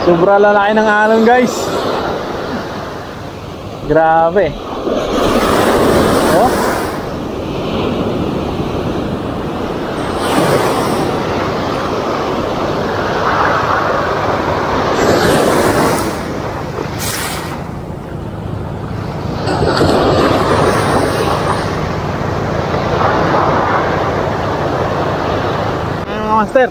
Sobra lalaki ng alon, guys. Grabe. Oh. Master.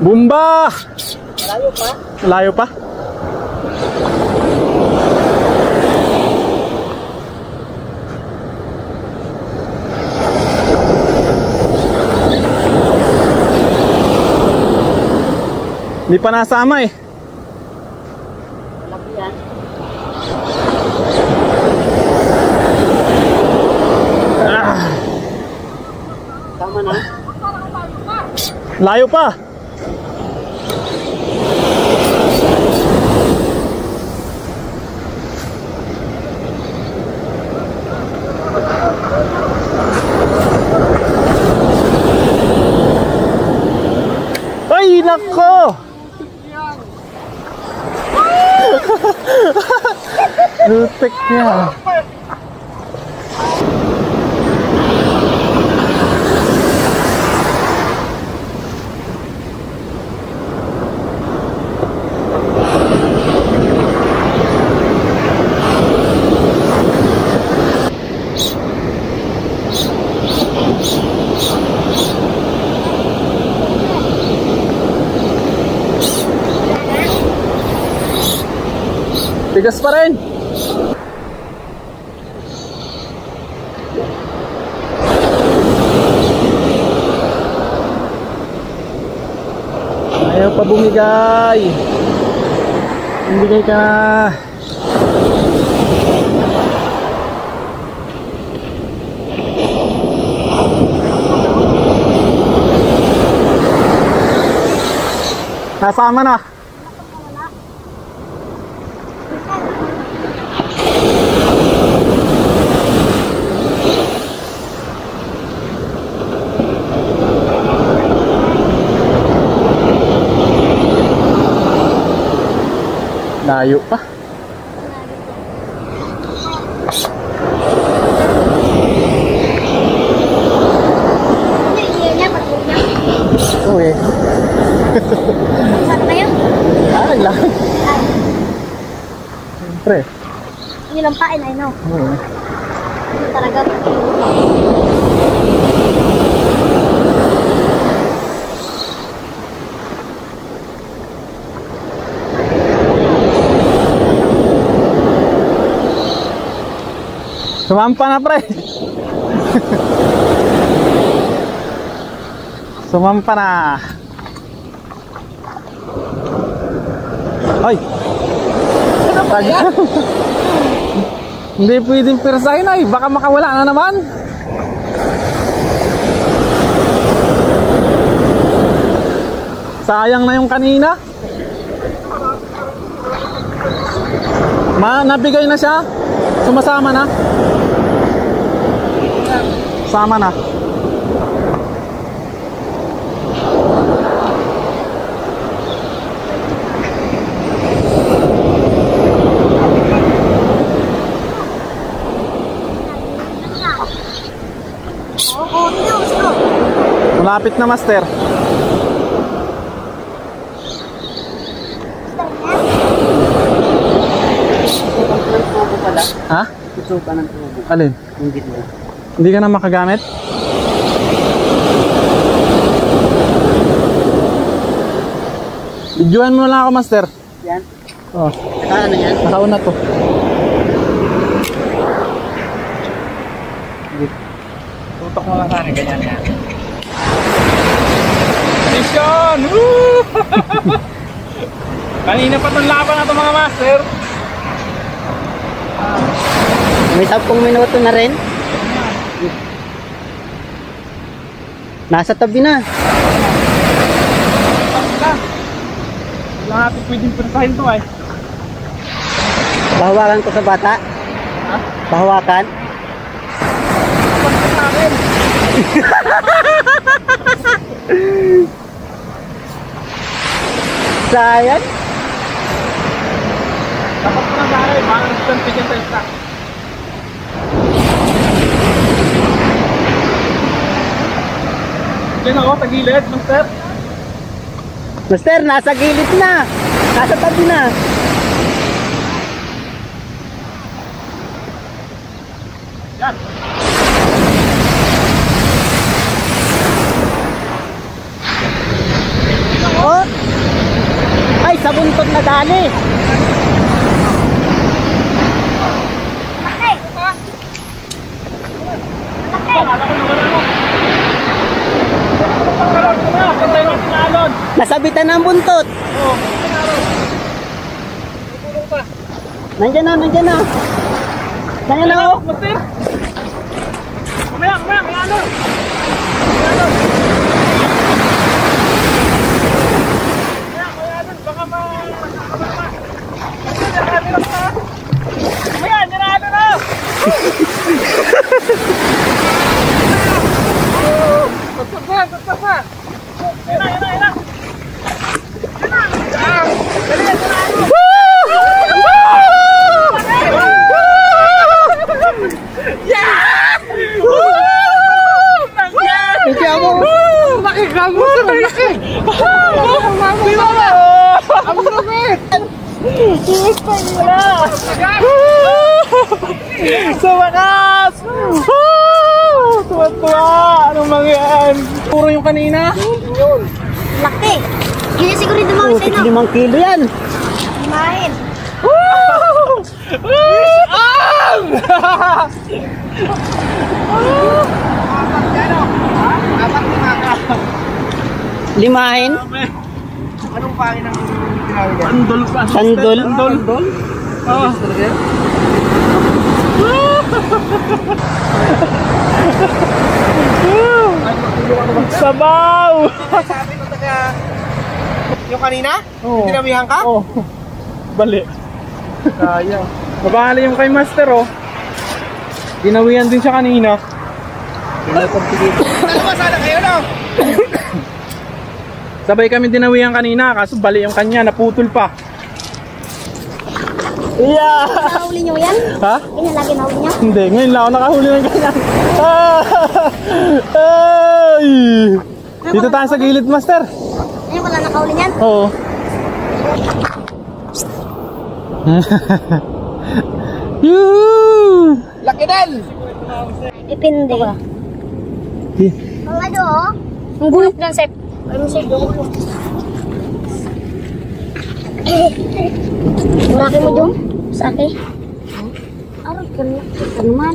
Bumba! Layo pa? Layo pa? Hindi pa nasama eh. Malaki yan. Tama na? Layo pa. Ay, nako! Lutek niya. Tigas pa rin. Ayaw pa bumigay. Bumigay ka. Nasama na. Layo pa. Oo eh. Saan kayo? Lang. Siyempre. Yun ang pain, I know. Oo. Talaga. Sumampa na, pre. Sumampa na. Ay. Hindi pwedeng persahin ay. Baka makawala na naman. Sayang na yung kanina. Nabigay na siya. Sumasama na. Sama na. Malapit na, master. Ha? Itupa ng tubo. Alin? Yung gitna. Hindi ka na makagamit? Videoan mo lang ako, master. Yan. Oh, Ano yan? nakauna to. Tutok mo lang sa akin, ganyan yan. Mission! Woo! Kanina pa itong laban na ito mga master. May 10 minuto na rin. Nasa tabi na. Wala natin pwedeng pinasahin ito ay. Bahawakan ko sa bata. Ha? Bahawakan. Pagka sa akin. Sayang. Dapat ko na sa akin, baka nagsitan tigyan sa isa. Diyan ako, tagilid, master. Master, nasa gilid na. Nasa tabi na. Yan. Oh. Ay, sa buntot na dali. Nasabitan na ang buntot. Oo. Nandiyan na, nandiyan na. Nandiyan na oh. Master! Kumaya, may alon! May alon! May alon, baka Ayan, niralo na! Tatpas pa! Yan na! Yan na! Dali, niralo! Hindi ako. Laki gago sa laki! Ang laki! Sa wakas! Tuwa-tuwa! Anong mangyan? Puro yung kanina? Laki. Hindi siguro dumami sa inyo. 5 kilo yan. Kumain. Limahin? Anong pangin ang tinawag yan? Sandol pa. Sandol? Sandol? Oo. Sabaw! Sabi ko taga yung kanina? Oo. Dinamihan ka? Oo. Bali. Sayang. Mabali yung kay Master oh. Ginawian din siya kanina. Dalawa sana kayo, no? Sabay kami dinawian kanina kaso bali yung kanya, naputol pa. Yeah! Nakahuli nyo yan? Ha? Ganyan lagi nahuli nyo? Hindi, ngayon lang ako nakahuli ng ganyan. Ay! Dito tayo sa gilid, Master. Ngayon wala nakahuli niyan? Oo. Yoo! Laki din! Ipindi. Ang ano oh? Ang gulok ng sep. Ano siya gulok? Maraki mo dyan? Sa akin? Aral ka naman.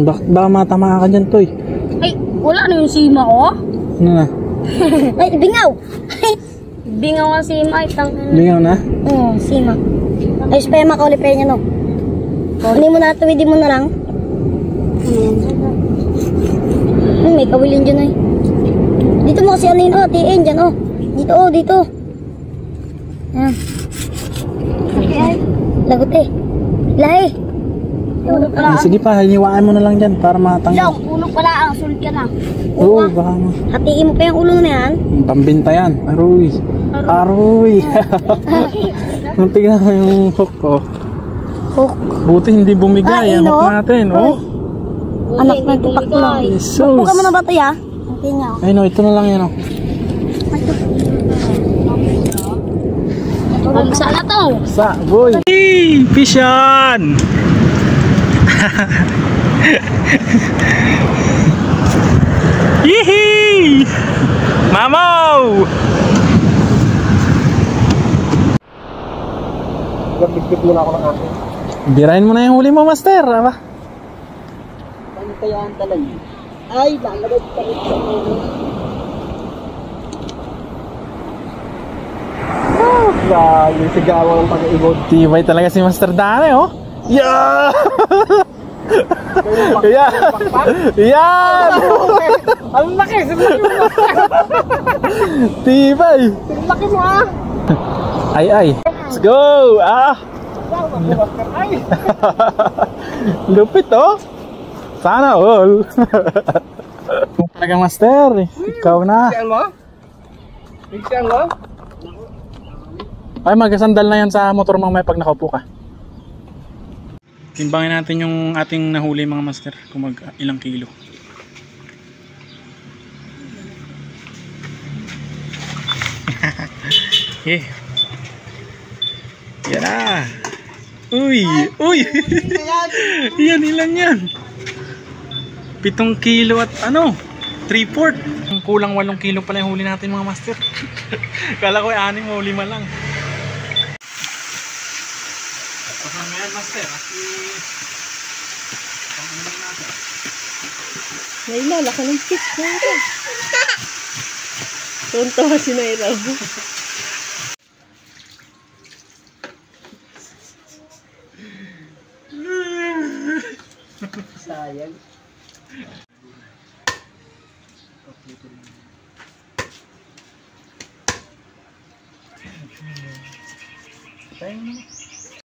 Baka matama ka dyan, Toy. Ay, wala na yung sima ko. Ano na? Ay, bingaw! Bingaw ang sima. Lingaw na? Oo, sima. Ay, spema ka ulit niya, no? Hindi mo na, tuwidin mo na lang. May kawilin dyan ay. Dito mo kasi alin, oh, tiin dyan, oh. Dito, oh, dito. Ayan. Lagot eh. Lahi. Sige pa, hiniwaan mo na lang dyan para matanggal. Long, ulo pala ang sulit ka na. Oo, baka mo. Hatiin mo pa yung ulo na yan. Pambinta yan. Aroy. Aroy. Tignan mo yung hook ko. Hook. Buti hindi bumigay. Ang hook natin. Oh. Anak na tipaklo. Jesus. Magpuka mo na ba ito ya? Hatiin niya. Ay no, ito na lang yan. Oh. Sana to. Sa, boy. Hey, fish on! Yee! Mamaw! Gabigpit muna ako ng akin. Birahin mo na yung huli mo, master. Aba? Paano kaya ang talan? Ay, lalagay pa rin sa ulo. Grabe, sigawan ng pag-iibod. Tibay talaga si Master Dane, oh. Yeah! Yan! Yan! Ang laki! Tibay! Ang laki mo ah! Ay! Let's go! Ah! Ay! Lupit, oh! Sana all! Talaga, Master. Ikaw na. Bigyan mo? Bigyan mo? Ay, magkasandal na yan sa motor mamaya pag nakaupo ka. Timbangin natin yung ating nahuli mga master kung ilang kilo. Okay. Yan na. Uy! Uy! Yan, ilan yan? 7 kilo at ano? 3/4. Kulang 8 kilo pala yung huli natin mga master. Kala ko 6 o 5 lang. Pasang ngayon master. Nailala ka ng fish na ito. Tuntawa si Naira. Sayang. Tayo naman.